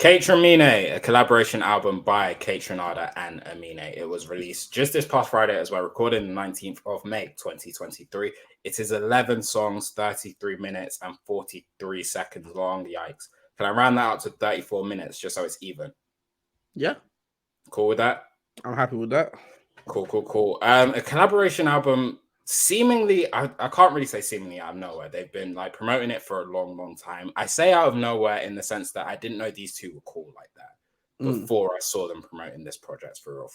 Kaytramine, a collaboration album by Kaytranada and Amine. It was released just this past Friday as well, recorded the 19th of May, 2023. It is 11 songs, 33 minutes, and 43 seconds long. Yikes. Can I round that out to 34 minutes just so it's even? Yeah. Cool with that? I'm happy with that. Cool. A collaboration album, seemingly, I can't really say seemingly out of nowhere. They've been like promoting it for a long time. I say out of nowhere in the sense that I didn't know these two were cool like that before I saw them promoting this project for real.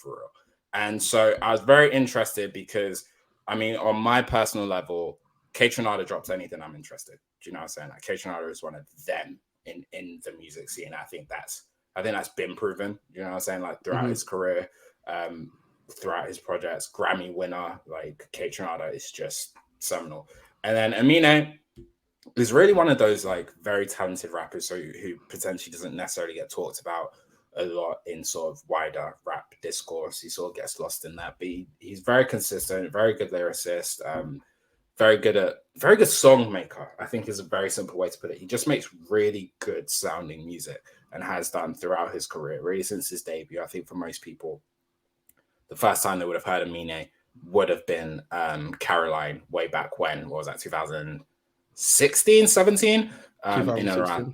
And so I was very interested because, I mean, on my personal level, Kaytranada drops anything, I'm interested. Do you know what I'm saying? Like Kaytranada is one of them in the music scene. I think that's been proven. You know what I'm saying? Like throughout his career. Throughout his projects, Grammy winner, like Kaytranada is just seminal. And then Amine is really one of those like very talented rappers who potentially doesn't necessarily get talked about a lot in sort of wider rap discourse. He sort of gets lost in that, but he's very consistent, very good lyricist, very good song maker. I think is a very simple way to put it. He just makes really good sounding music and has done throughout his career, really since his debut. I think for most people, the first time they would have heard Amine would have been Caroline way back when. What was that, 2016, 17? In and around.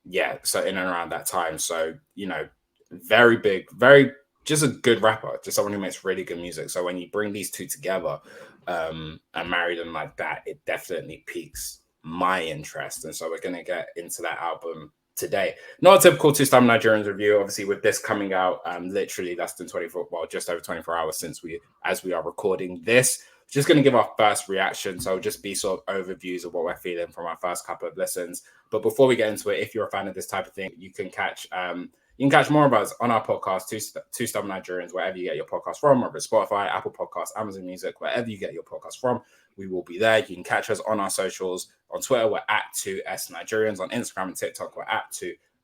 Yeah, so in and around that time. So, you know, very big, just a good rapper, just someone who makes really good music. So when you bring these two together and marry them like that, it definitely piques my interest. And so we're going to get into that album today. Not a typical Two Stubborn Nigerians review, obviously, with this coming out literally less than 24, well, just over 24 hours since we are recording this. Just going to give our first reaction. So just be sort of overviews of what we're feeling from our first couple of listens. But before we get into it, if you're a fan of this type of thing, you can catch more of us on our podcast, Two Stubborn Nigerians, wherever you get your podcast from, whether it's Spotify, Apple Podcasts, Amazon Music, wherever you get your podcast from, we will be there. You can catch us on our socials. On Twitter, we're at 2S Nigerians. On Instagram and TikTok, we're at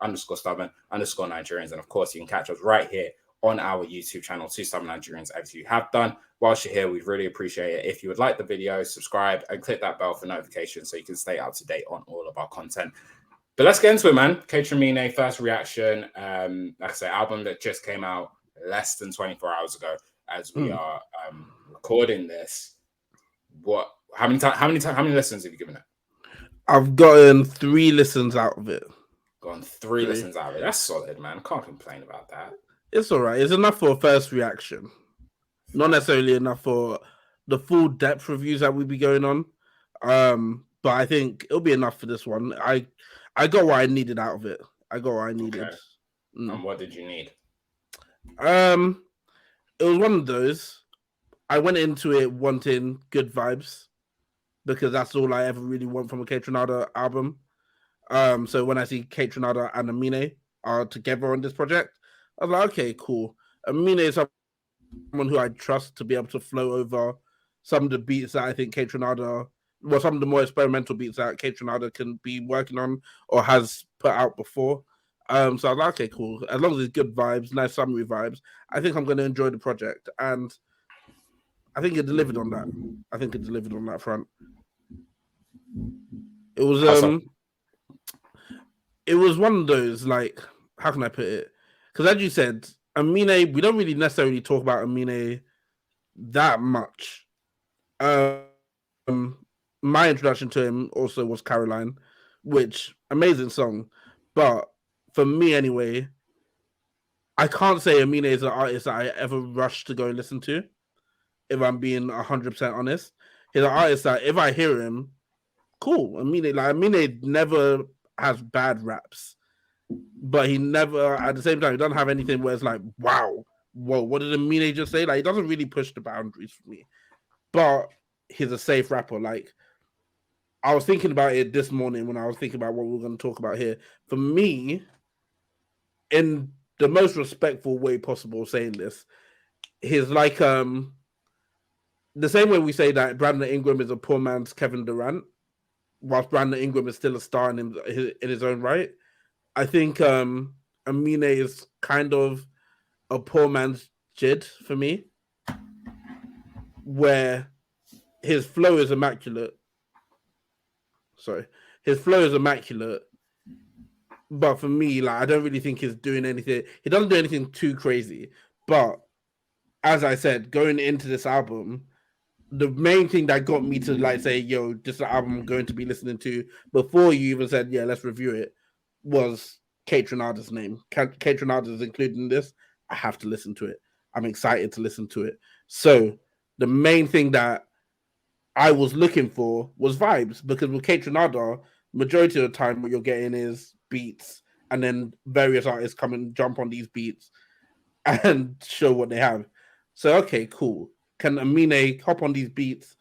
2_stubborn_Nigerians. And of course, you can catch us right here on our YouTube channel, Two Stubborn Nigerians, as you have done. Whilst you're here, we'd really appreciate it if you would like the video, subscribe, and click that bell for notifications so you can stay up to date on all of our content. But let's get into it, man. Kaytramine, first reaction. Like I say, album that just came out less than 24 hours ago as we are recording this. How many listens have you given it? I've gotten 3 listens out of it. Gone 3 listens out of it. That's solid, man. Can't complain about that. It's all right. It's enough for a first reaction. Not necessarily enough for the full depth reviews that we'll be going on. But I think it'll be enough for this one. I got what I needed out of it. I got what I needed. Okay. And what did you need? It was one of those. I went into it wanting good vibes because that's all I ever really want from a Kaytranada album. So when I see Kaytranada and Amine are together on this project, I was like, okay, cool. Amine is someone who I trust to be able to flow over some of the beats that I think Kaytranada, well, some of the more experimental beats that Kaytranada can be working on or has put out before. So I was like, okay, cool. As long as it's good vibes, nice summary vibes, I think I'm going to enjoy the project. And I think it delivered on that. I think it delivered on that front. It was it was one of those, like, how can I put it? Because as you said, Amine, we don't really necessarily talk about Amine that much. My introduction to him also was Caroline, which amazing song. But for me anyway, I can't say Amine is an artist that I ever rushed to go and listen to, if I'm being 100% honest. He's an artist that if I hear him, cool. Amine never has bad raps, but he never, at the same time, he doesn't have anything where it's like, wow, whoa, what did Amine just say? Like, he doesn't really push the boundaries for me, but he's a safe rapper. Like, I was thinking about it this morning when I was thinking about what we were going to talk about here. For me, in the most respectful way possible, saying this, he's like the same way we say that Brandon Ingram is a poor man's Kevin Durant, whilst Brandon Ingram is still a star in his own right. I think Amine is kind of a poor man's Jid for me, where his flow is immaculate. His flow is immaculate, But for me, like, I don't really think he's doing anything. He doesn't do anything too crazy. But as I said, going into this album, the main thing that got me to like say, yo, this is the album I'm going to be listening to before you even said, yeah, let's review it, was Kaytranada's name. Kaytranada is included in this. I have to listen to it. I'm excited to listen to it. So the main thing that I was looking for was vibes, because with Kaytranada, majority of the time what you're getting is beats, and then various artists come and jump on these beats and show what they have. So okay, cool. Can Amine hop on these beats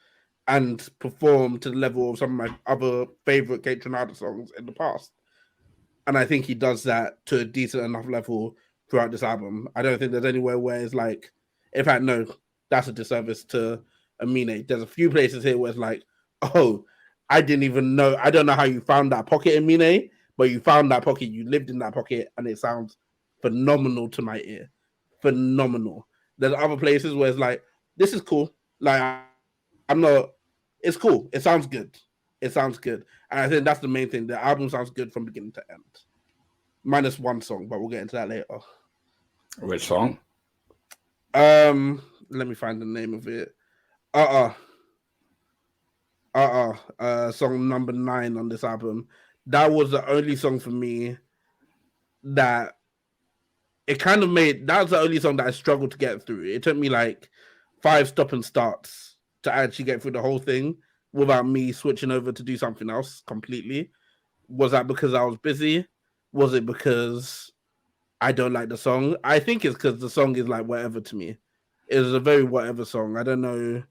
and perform to the level of some of my other favorite Kaytranada songs in the past? And I think he does that to a decent enough level throughout this album. I don't think there's anywhere where it's like, in fact, no, that's a disservice to Amine. There's a few places here where it's like, oh, I didn't even know. I don't know how you found that pocket, Amine, but you found that pocket. You lived in that pocket, and it sounds phenomenal to my ear. Phenomenal. There's other places where it's like, this is cool. Like, I'm not. It's cool. It sounds good. It sounds good, and I think that's the main thing. The album sounds good from beginning to end, minus one song, but we'll get into that later. Which song? Let me find the name of it. Song number 9 on this album. That was the only song for me that it kind of made. That was the only song that I struggled to get through. It took me like 5 stop and starts to actually get through the whole thing without me switching over to do something else completely. Was that because I was busy? Was it because I don't like the song? I think it's because the song is like whatever to me. It was a very whatever song. I don't know.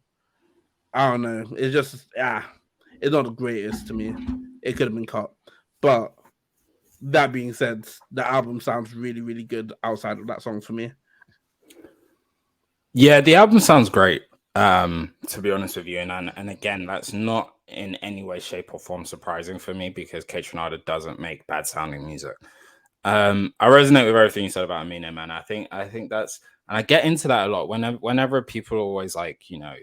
It's just, it's not the greatest to me. It could have been cut. But that being said, the album sounds really, really good outside of that song for me. Yeah, the album sounds great, to be honest with you. And again, that's not in any way, shape, or form surprising for me, because Kaytranada doesn't make bad sounding music. I resonate with everything you said about Amine, man. I think that's, and I get into that a lot whenever people are always like, you know,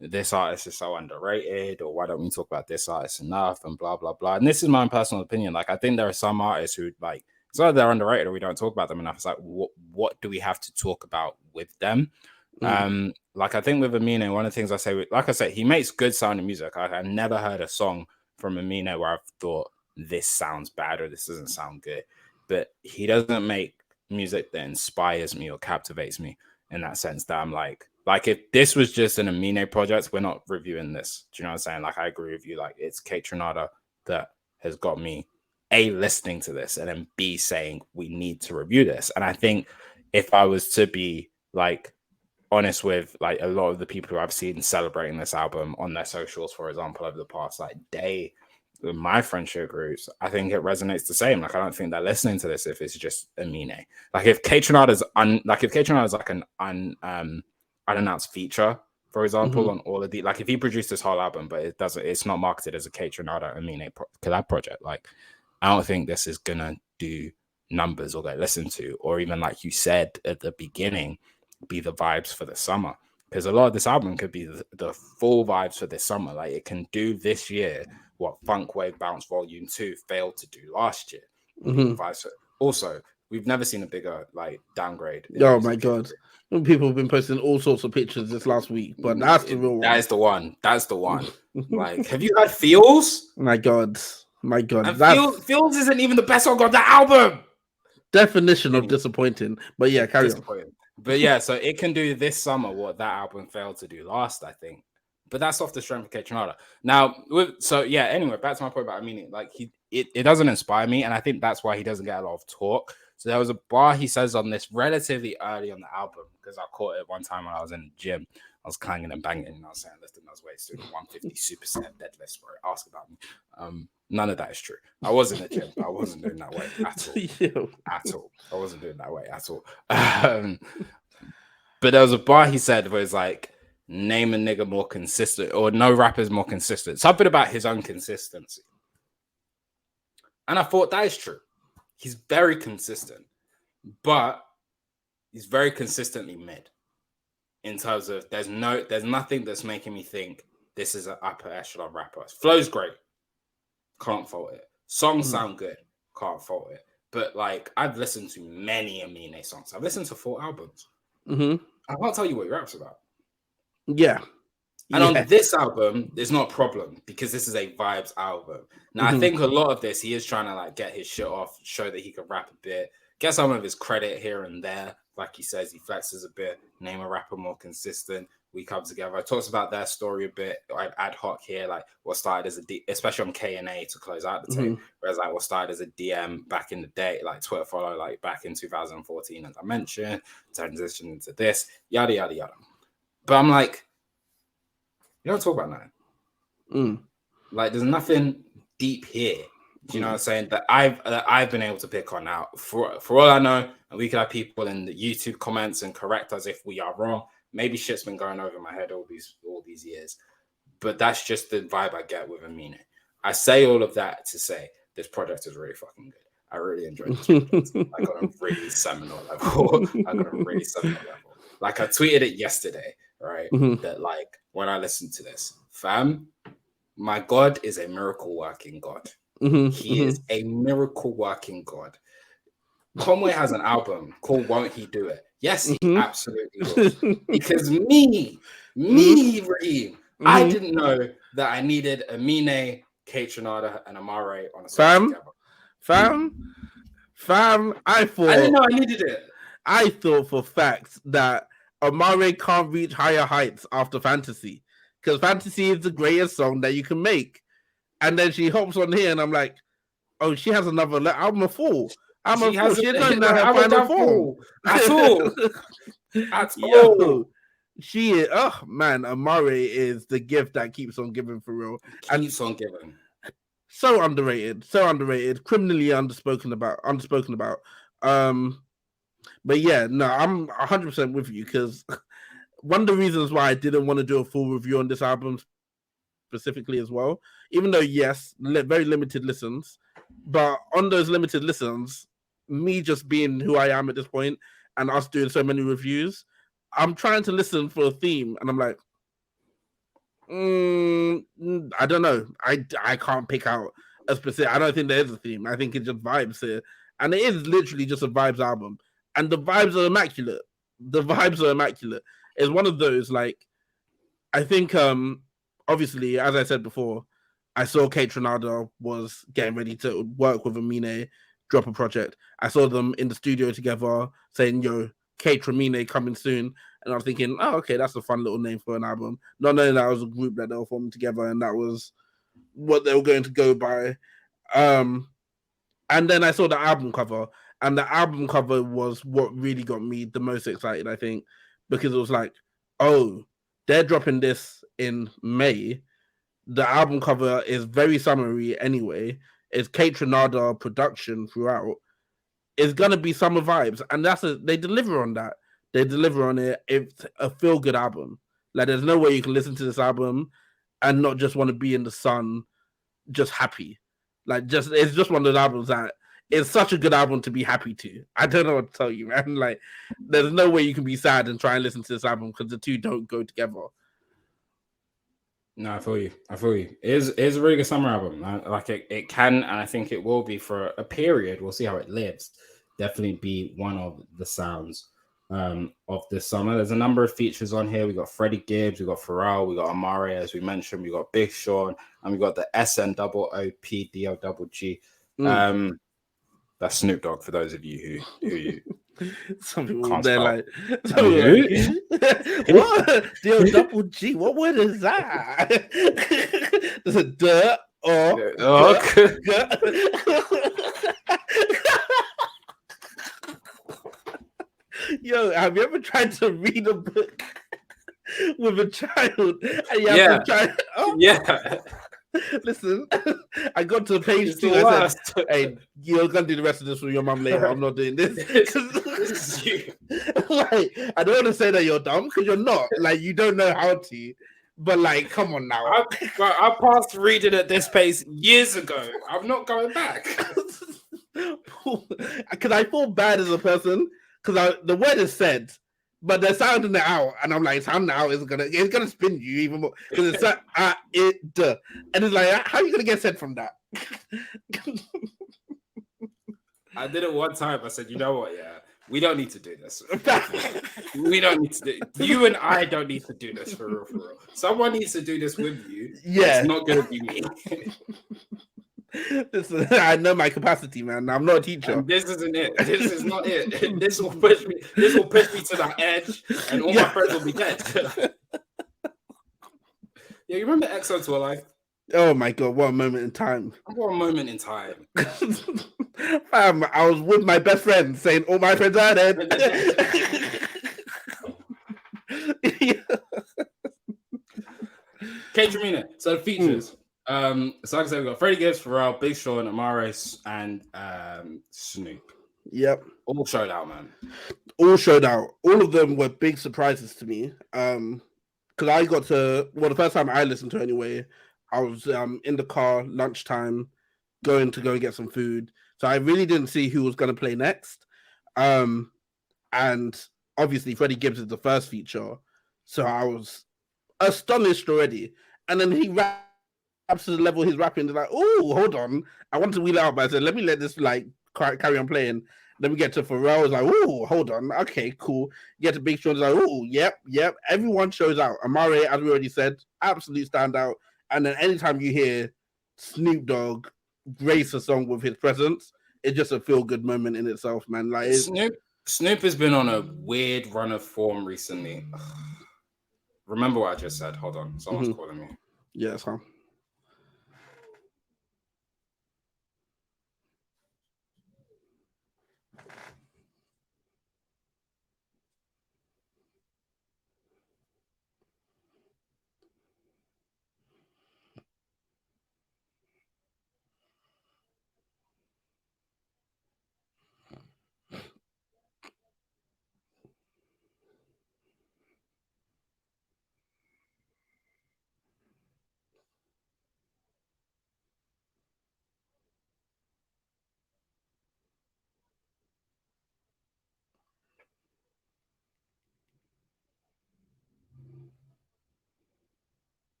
this artist is so underrated, or why don't we talk about this artist enough, and blah blah blah. And this is my personal opinion. Like, I think there are some artists who, like, it's either they're underrated or we don't talk about them enough. It's like, what do we have to talk about with them? Like, I think with Amine, one of the things I say, like I said, he makes good sounding music. I never heard a song from Amine where I've thought this sounds bad or this doesn't sound good. But he doesn't make music that inspires me or captivates me in that sense, that I'm like if this was just an Amine project, we're not reviewing this. Do you know what I'm saying? Like, I agree with you. Like, it's Kaytranada that has got me A, listening to this, and then B, saying we need to review this. And I think if I was to be like honest with like a lot of the people who I've seen celebrating this album on their socials, for example, over the past like day, in my friendship groups, I think it resonates the same. Like, I don't think they're listening to this if it's just Amine. Like, if Kaytranada's like an unannounced feature, for example, on all of the, like, if he produced this whole album but it's not marketed as a Kaytranada Amine collab project, like, I don't think this is gonna do numbers or get listened to, or even, like you said at the beginning, be the vibes for the summer. Because a lot of this album could be the full vibes for this summer. Like, it can do this year what Funk Wave Bounce Volume 2 failed to do last year. Also, we've never seen a bigger like downgrade. Oh my god. People have been posting all sorts of pictures this last week, but that's the real one. That is the one. That's the one. Like, have you heard Feels? My god. And Feels isn't even the best song on the album. Definition of disappointing. But yeah, carry on. But yeah, so it can do this summer what that album failed to do last, I think. But that's off the strength of Kaytranada. Now, anyway, back to my point about Amine. Like, it doesn't inspire me, and I think that's why he doesn't get a lot of talk. So there was a bar he says on this relatively early on the album, because I caught it one time when I was in the gym. I was clanging and banging, and I was saying, lifting those weights, doing 150 superset deadlifts, bro. Ask about me. None of that is true. I was in the gym. I wasn't doing that way at all. At all. I wasn't doing that way at all. But there was a bar he said where it's like, name a nigga more consistent, or no rapper's more consistent. Something about his own consistency. And I thought that is true. He's very consistent, but he's very consistently mid. In terms of there's nothing that's making me think this is an upper echelon rapper. Flow's great. Can't fault it. Songs sound good. can't fault it. But like, I've listened to many Amine songs. I've listened to 4 albums. Mm-hmm. I can't tell you what he raps about. Yeah. And on this album, there's not a problem because this is a vibes album. Now, I think a lot of this, he is trying to like get his shit off, show that he can rap a bit, get some of his credit here and there. Like he says, he flexes a bit, name a rapper more consistent. We come together. I talks about their story a bit, like ad hoc here, like what started as especially on K&A to close out the tape, whereas like what started as a DM back in the day, like Twitter follow, like back in 2014, as I mentioned, transition into this, yada, yada, yada. But I'm like, you don't talk about that. Like, there's nothing deep here. Do you know what I'm saying? That I've been able to pick on now. For all I know, and we could have people in the YouTube comments and correct us if we are wrong. Maybe shit's been going over my head all these years. But that's just the vibe I get with Amine. I say all of that to say this project is really fucking good. I really enjoyed this project. I got a really seminal level. Like, I tweeted it yesterday, right? That like, when I listened to this, fam, my God is a miracle working God. He is a miracle working God. Conway has an album called Won't He Do It? Yes, he absolutely will. Because me, Raheem, I didn't know that I needed Amine, Kaytranada, and Amare on a song together. Fam, I didn't know I needed it. I thought for facts that Amare can't reach higher heights after Fantasy. Because Fantasy is the greatest song that you can make. And then she hops on here and I'm like, oh, she has another album of 4. She doesn't know her final form. At all. She is, oh man, Amare is the gift that keeps on giving for real. Keeps on giving. So underrated, criminally unspoken about. But yeah, no, I'm 100% with you because one of the reasons why I didn't want to do a full review on this album specifically as well, even though yes, very limited listens, but on those limited listens, me just being who I am at this point and us doing so many reviews, I'm trying to listen for a theme and I'm like, I don't know. I can't pick out a specific. I don't think there is a theme. I think it's just vibes here, and it is literally just a vibes album, and the vibes are immaculate. It's one of those like, I think obviously, as I said before, I saw Kaytranada was getting ready to work with Amine, drop a project. I saw them in the studio together saying, "Yo, Kaytramine coming soon." And I was thinking, oh, okay, that's a fun little name for an album. Not knowing that was a group that they were forming together and that was what they were going to go by. And then I saw the album cover, and the album cover was what really got me the most excited, I think, because it was like, oh, they're dropping this in May. The album cover is very summery anyway. It's Kaytranada production throughout. It's going to be summer vibes, and they deliver on that. They deliver on it. It's a feel-good album. Like, there's no way you can listen to this album and not just want to be in the sun, just happy. Like, it's just one of those albums that it's such a good album to be happy to. I don't know what to tell you, man. Like, there's no way you can be sad and try and listen to this album because the two don't go together. No, I feel you. It is a really good summer album. Like, it can, and I think it will be for a period. We'll see how it lives. Definitely be one of the sounds of this summer. There's a number of features on here. We got Freddie Gibbs, we got Pharrell, we got Amare, as we mentioned, we got Big Sean, and we got the SNOOPDOGG. That's Snoop Dogg for those of you who some people they're like, what? D-O-double-G, what word is that? There's a duh or Yo, have you ever tried to read a book with a child? And you have to try... Listen, I got to page 2. I said, "Hey, you're gonna do the rest of this with your mum later. I'm not doing this." Like, I don't want to say that you're dumb because you're not. Like, you don't know how to. But like, come on now. I passed reading at this pace years ago. I'm not going back. Because I feel bad as a person. Because the word is said, but they're sounding it out, and I'm like, sounding it out is gonna spin you even more because it's like and it's like, how are you gonna get said from that? I did it one time. I said, you know what? Yeah, we don't need to do this. We don't need to do. You and I don't need to do this for real. For real. Someone needs to do this with you. Yeah. It's not gonna be me. Listen, I know my capacity, man. I'm not a teacher. And this isn't it. This is not it. This will push me. This will push me to that edge, and all my friends will be dead. Yeah, you remember EXO to a life? Oh my god, what a moment in time. What a moment in time. I was with my best friend saying all my friends are dead. Kaytramine. So the features. So like I said, we've got Freddie Gibbs, Pharrell, Big Sean, Amaris, and Snoop. Yep. All showed out, man. All showed out. All of them were big surprises to me. Because I got to, well, the first time I listened to it anyway, I was in the car, lunchtime, going to go get some food. So I really didn't see who was going to play next. And obviously, Freddie Gibbs is the first feature. So I was astonished already. And then he raps to the level he's rapping. They're like, oh, hold on. I want to wheel it out, but I said, let me let this like carry on playing. Then we get to Pharrell. It's like, oh, hold on. Okay, cool. You get to Big Sean. It's like, oh, yep. Everyone shows out. Amare, as we already said, absolute standout. And then anytime you hear Snoop Dogg grace a song with his presence, it's just a feel-good moment in itself, man. Like Snoop has been on a weird run of form recently. Remember what I just said? Hold on. Someone's calling me. Yeah, it's fine.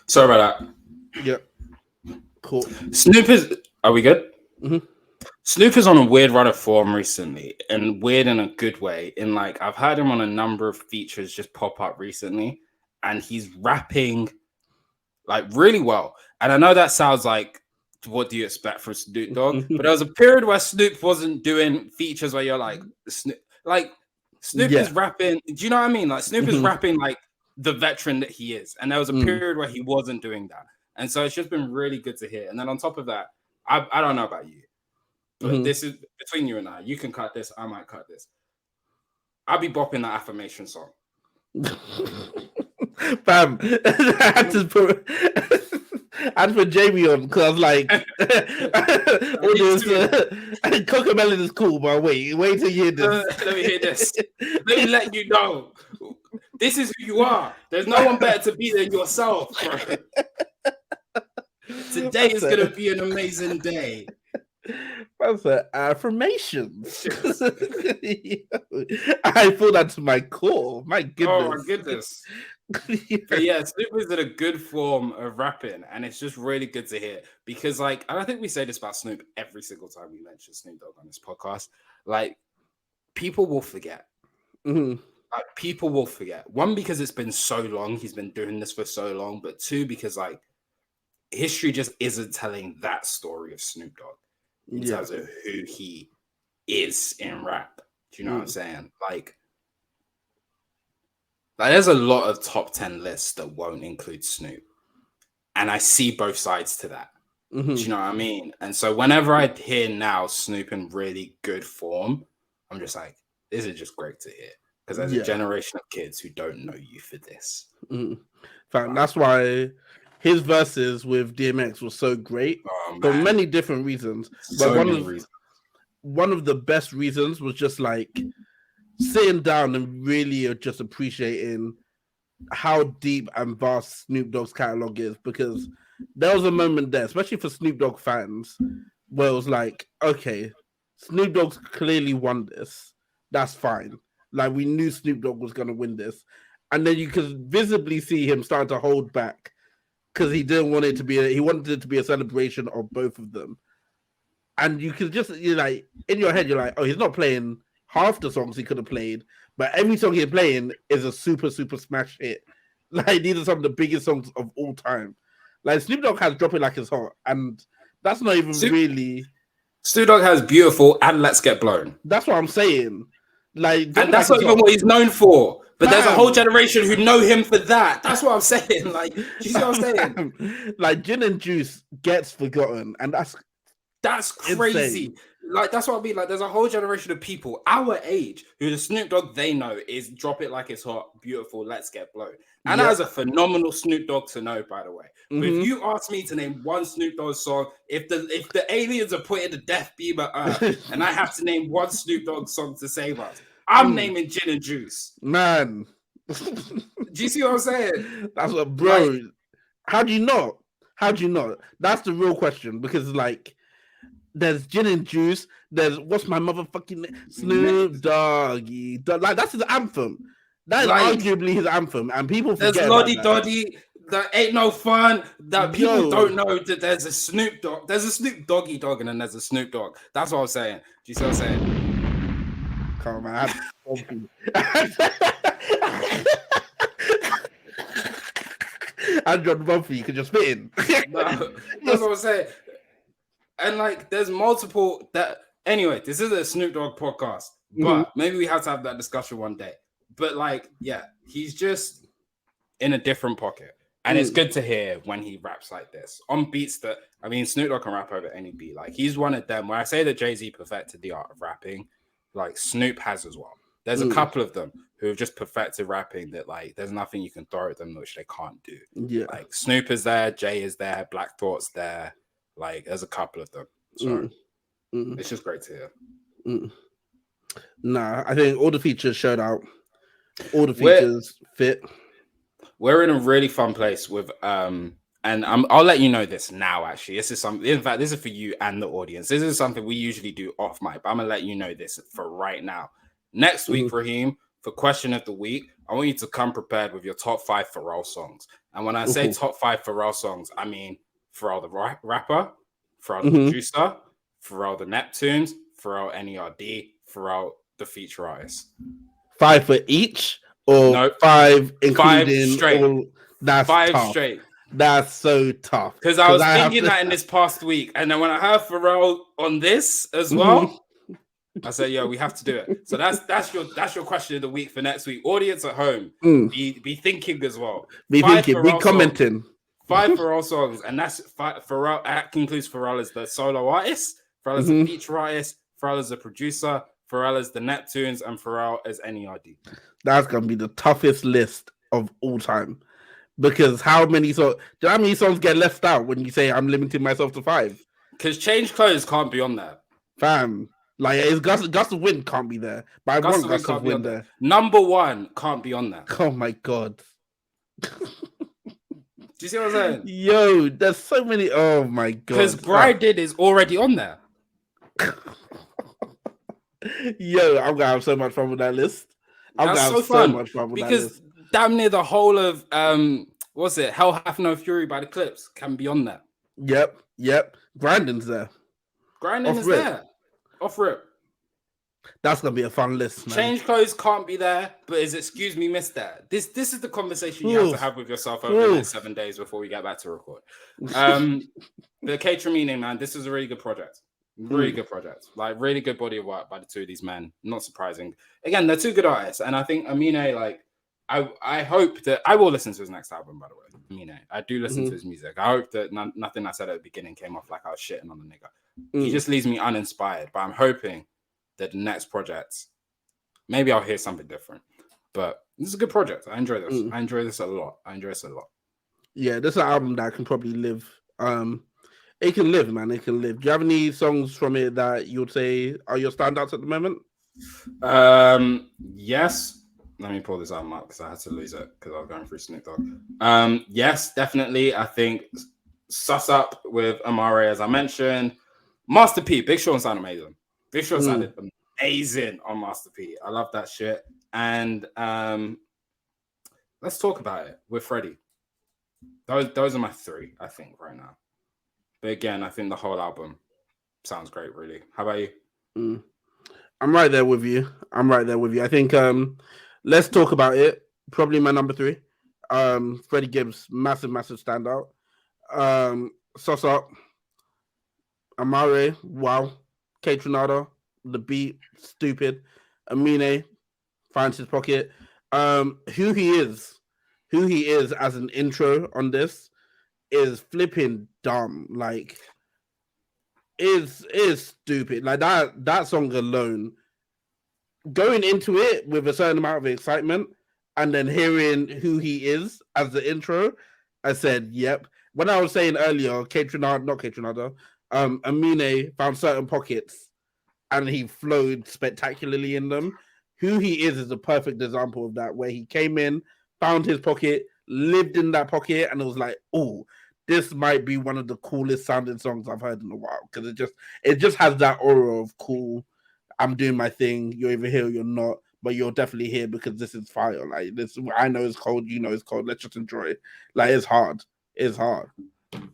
Sorry about that. Yep. Cool. Snoop is. Are we good? Mm-hmm. Snoop is on a weird run of form recently, and weird in a good way. In like, I've heard him on a number of features just pop up recently, and he's rapping like really well. And I know that sounds like, what do you expect from Snoop Dogg? But there was a period where Snoop wasn't doing features where you're like, Snoop is rapping. Do you know what I mean? Like Snoop is rapping like the veteran that he is, and there was a period where he wasn't doing that, and so it's just been really good to hear. And then on top of that, I don't know about you, but this is between you and I. You can cut this, I might cut this. I'll be bopping that affirmation song. Fam, I had to put Jamie on because I was like, Cocomelon is cool, but wait till you hear this. Let me hear this. Let me let you know. This is who you are. There's no one better to be than yourself, bro. Today is going to be an amazing day. That's affirmations. I feel that to my core. My goodness. Oh my goodness. But yeah, Snoop is in a good form of rapping, and it's just really good to hear because, like, and I think we say this about Snoop every single time we mention Snoop Dogg on this podcast. Like, people will forget. Like, people will forget. One, because it's been so long; he's been doing this for so long. But two, because like history just isn't telling that story of Snoop Dogg in terms of who he is in rap. Do you know what I'm saying? Like, there's a lot of top 10 lists that won't include Snoop. And I see both sides to that. Do you know what I mean? And so whenever I hear now Snoop in really good form, I'm just like, this is just great to hear. Because there's a generation of kids who don't know you for this. That's why his verses with DMX was so great for many different reasons. But one of the best reasons was just like sitting down and really just appreciating how deep and vast Snoop Dogg's catalog is, because there was a moment there, especially for Snoop Dogg fans, where it was like, okay, Snoop Dogg's clearly won this. That's fine. Like, we knew Snoop Dogg was going to win this. And then you could visibly see him starting to hold back because he didn't want it to be. He wanted it to be a celebration of both of them. And you can just, you're like, in your head, you're like, oh, he's not playing half the songs he could have played, but every song he's playing is a super, super smash hit. Like, these are some of the biggest songs of all time. Like, Snoop Dogg has Drop It Like It's Hot, and that's not even really... Snoop Dogg has Beautiful and Let's Get Blown. That's what I'm saying. Like, and that's not even what he's known for. But there's a whole generation who know him for that. That's what I'm saying. Like, do you see what I'm saying? Like, Gin and Juice gets forgotten, and that's crazy. Insane. Like, that's what I mean. Like, there's a whole generation of people our age who the Snoop Dogg they know is Drop It Like It's Hot, Beautiful, Let's Get Blown. And that is a phenomenal Snoop Dogg to know, by the way. But if you ask me to name one Snoop Dogg song, if the aliens are putting the death beam at Earth and I have to name one Snoop Dogg song to save us, I'm naming Gin and Juice. Man. Do you see what I'm saying? That's what, bro. Like, how do you not? How do you not? That's the real question, because, like, there's Gin and Juice. There's what's my motherfucking name? Snoop Doggy. Like, that's his anthem. That is arguably his anthem, and people forget. There's Loddy Doddy. That ain't no fun. That people don't know that there's a Snoop Dogg. There's a Snoop Doggy Dogg, and then there's a Snoop Dogg. That's what I'm saying. Do you see what I'm saying? Come on, man. I dropped one for you. Could just fit in. No, that's what I'm saying. And like, there's multiple that. Anyway, this is a Snoop Dogg podcast, but maybe we have to have that discussion one day. But like, yeah, he's just in a different pocket, and it's good to hear when he raps like this on beats that. I mean, Snoop Dogg can rap over any beat. Like, he's one of them. When I say that Jay-Z perfected the art of rapping, like Snoop has as well. There's a couple of them who have just perfected rapping that, like, there's nothing you can throw at them which they can't do. Yeah, like Snoop is there, Jay is there, Black Thought's there. Like, there's a couple of them. So it's just great to hear. Nah, I think all the features showed out. All the features fit. We're in a really fun place with and I'll let you know this now. Actually, this is something. In fact, this is for you and the audience. This is something we usually do off mic, but I'm gonna let you know this for right now. Next week, Raheem, for question of the week, I want you to come prepared with your top 5 Pharrell songs. And when I say top 5 Pharrell songs, I mean Pharrell the rapper, Pharrell the producer, Pharrell the Neptunes, Pharrell NERD, Pharrell the feature artist. 5 for each, or 5 including 5 straight. All, that's 5 tough. Straight. That's so tough. Because I was thinking that in this past week, and then when I heard Pharrell on this as well, I said, "Yo, we have to do it." So that's your question of the week for next week. Audience at home, be thinking as well. Be commenting. 5 Pharrell songs, and that's Pharrell. That includes Pharrell as the solo artist, Pharrell as the feature artist, Pharrell as the producer, Pharrell as the Neptunes, and Pharrell as NERD. That's gonna be the toughest list of all time, because how many songs get left out when you say I'm limiting myself to 5? Because Change Clothes can't be on there, fam. Like, it's Gust of Wind can't be there, but I want Gust of Wind there. Number 1 can't be on there. Oh my god. Do you see what I'm saying? Yo, there's so many. Oh my god. Because Grinded is already on there. Yo, I'm gonna have so much fun with that list. I'm gonna have so much fun with that list. Because damn near the whole of what's it? Hell Hath No Fury by the Clips can be on there. Yep. Grinding's there. Grinding is there. Off rip. That's gonna be a fun list, man. Change Clothes can't be there, but is Excuse Me Miss there? This is the conversation you have to have with yourself over the next 7 days before we get back to record. The Kaytramine, man, this is a really good project. Really good project. Like, really good body of work by the two of these men. Not surprising. Again, they're two good artists, and I think Amine, like, I hope that I will listen to his next album, by the way. Amine, I do listen to his music. I hope that nothing I said at the beginning came off like I was shitting on the nigga. He just leaves me uninspired, but I'm hoping that the next project, maybe I'll hear something different. But this is a good project. I enjoy this. I enjoy this a lot. Yeah, this is an album that can probably live. It can live, man. It can live. Do you have any songs from it that you would say are your standouts at the moment? Yes. Let me pull this out, Mark, because I had to lose it because I was going through Snoop Dogg. Yes, definitely. I think Suss Up with Amare, as I mentioned. Master P, Big Sean sounded amazing. Big Sean sounded amazing on Master P. I love that shit. And let's talk about it with Freddie. Those are my three, I think, right now. But again, I think the whole album sounds great, really. How about you? Mm. I'm right there with you. I think let's talk about it. Probably my number three. Freddie Gibbs, massive standout. Sosa, Amare, wow. Kaytranada, the beat, stupid. Amine finds his pocket. Who he is as an intro on this is flipping dumb. Like is stupid. Like that song alone, going into it with a certain amount of excitement and then hearing who he is as the intro, I said, yep. When I was saying earlier, not Kaytranada, Amine found certain pockets and he flowed spectacularly in them. Who he is a perfect example of that, where he came in, found his pocket, lived in that pocket, and it was like, oh, this might be one of the coolest sounding songs I've heard in a while, because it just has that aura of cool. I'm doing my thing. You're either here or you're not, but you're definitely here because this is fire. Like this, I know it's cold. You know it's cold. Let's just enjoy it. Like it's hard. It's hard.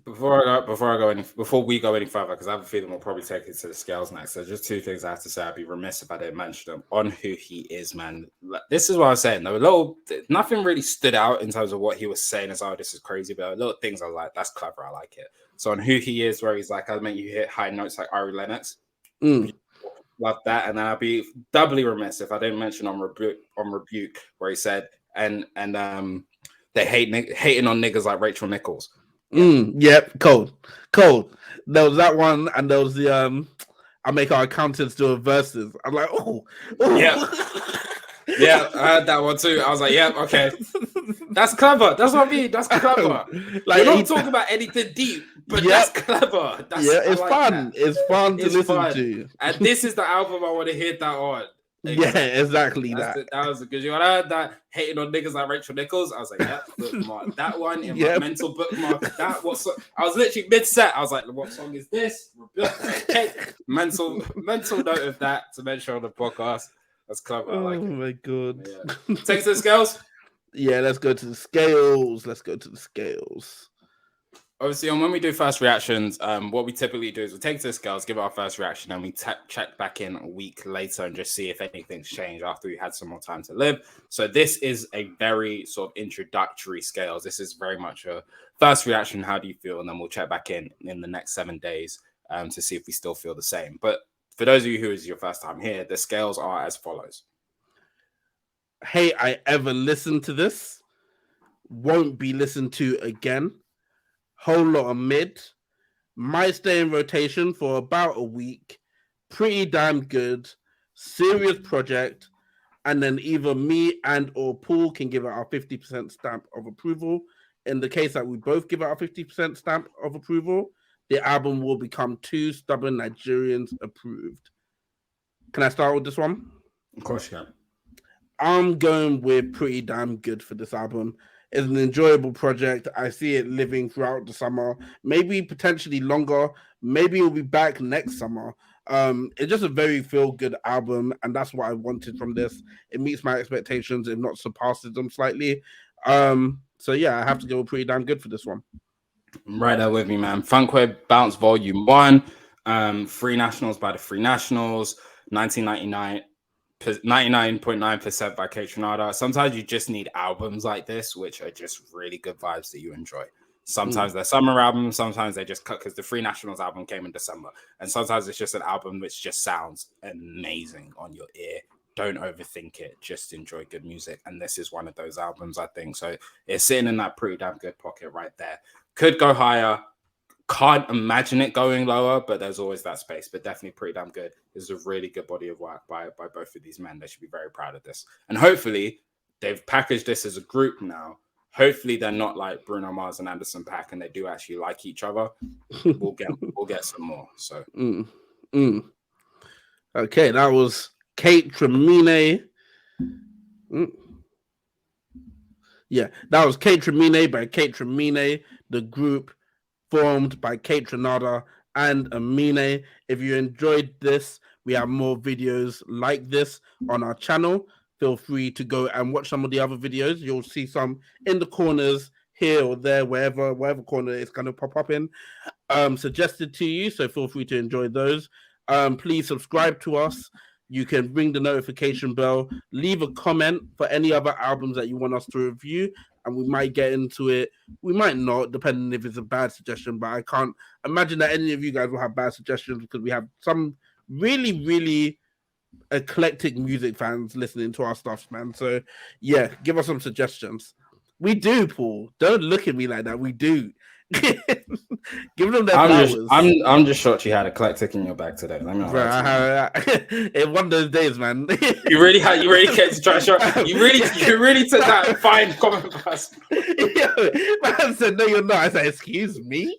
Before we go any further, because I have a feeling we'll probably take it to the scales next. There's just two things I have to say. I'd be remiss if I didn't mention them on who he is, man. This is what I was saying. Though nothing really stood out in terms of what he was saying as, oh, this is crazy, but little things I like. That's clever. I like it. So on who he is, where he's like, I mean, you hit high notes like Ari Lennox. Love that. And then I'd be doubly remiss if I didn't mention on Rebuke, where he said, and they hating on niggas like Rachel Nichols. Yep, cold. There was that one, and there was the I make our accountants do a verses. I'm like, oh. Yeah. Yeah, I heard that one too. I was like, yeah, okay. That's clever. That's what I mean. That's clever. Like, you're not talking about anything deep, but that's clever. It's like fun. That. It's fun to listen to. And this is the album I want to hear that on. Yeah, exactly that. That was a good one. I heard that hating on niggas like Rachel Nichols. I was like, yeah, bookmark that one in my mental bookmark. That what song? I was literally mid-set. I was like, what song is this? Okay. mental note of that to mention on the podcast. That's clever. I like it. My god. Yeah. Take it to the scales. Yeah, let's go to the scales. Obviously, when we do first reactions, what we typically do is we take it to the scales, give it our first reaction, and we check back in a week later and just see if anything's changed after we had some more time to live. So this is a very sort of introductory scales. This is very much a first reaction. How do you feel? And then we'll check back in the next 7 days to see if we still feel the same. But for those of you who is your first time here, the scales are as follows. Hey, I ever listened to this. Won't be listened to again. Whole lot of mid. Might stay in rotation for about a week. Pretty damn good. Serious project. And then either me and or Paul can give it our 50% stamp of approval. In the case that we both give it our 50% stamp of approval, the album will become Two Stubborn Nigerians approved. Can I start with this one? Of course you can. I'm going with pretty damn good for this album. It's an enjoyable project. I see it living throughout the summer, maybe potentially longer. Maybe it'll be back next summer. It's just a very feel-good album, and that's what I wanted from this. It meets my expectations, if not surpasses them slightly. So yeah, I have to go pretty damn good for this one. Right there with me, man. Funkweb Bounce Volume 1, Free Nationals by the Free Nationals, 1999. 99.9% by Kaytranada. Sometimes you just need albums like this, which are just really good vibes that you enjoy. Sometimes they're summer albums, sometimes they just cut because the Free Nationals album came in December. And sometimes it's just an album which just sounds amazing on your ear. Don't overthink it. Just enjoy good music. And this is one of those albums, I think. So it's sitting in that pretty damn good pocket right there. Could go higher. Can't imagine it going lower, but there's always that space. But definitely pretty damn good. This is a really good body of work by both of these men. They should be very proud of this. And hopefully they've packaged this as a group now. Hopefully they're not like Bruno Mars and Anderson .Paak, and they do actually like each other. We'll get some more. So okay, that was Kaytramine. Yeah, that was Kaytramine by Kaytramine, the group formed by Kaytranada and Amine. If you enjoyed this, we have more videos like this on our channel. Feel free to go and watch some of the other videos. You'll see some in the corners here or there, wherever corner it's going to pop up in, suggested to you. So feel free to enjoy those. Please subscribe to us. You can ring the notification bell, leave a comment for any other albums that you want us to review, and we might get into it. We might not, depending if it's a bad suggestion, but I can't imagine that any of you guys will have bad suggestions because we have some really, really eclectic music fans listening to our stuff, man. So yeah, give us some suggestions. We do, Paul. Don't look at me like that. We do. Give them their flowers. I'm just shocked you had eclectic in your bag today. Let me know. It's one of those days, man. You really came to try to show. You really took that fine common person. Man said, "No, you're not." I said, "Excuse me."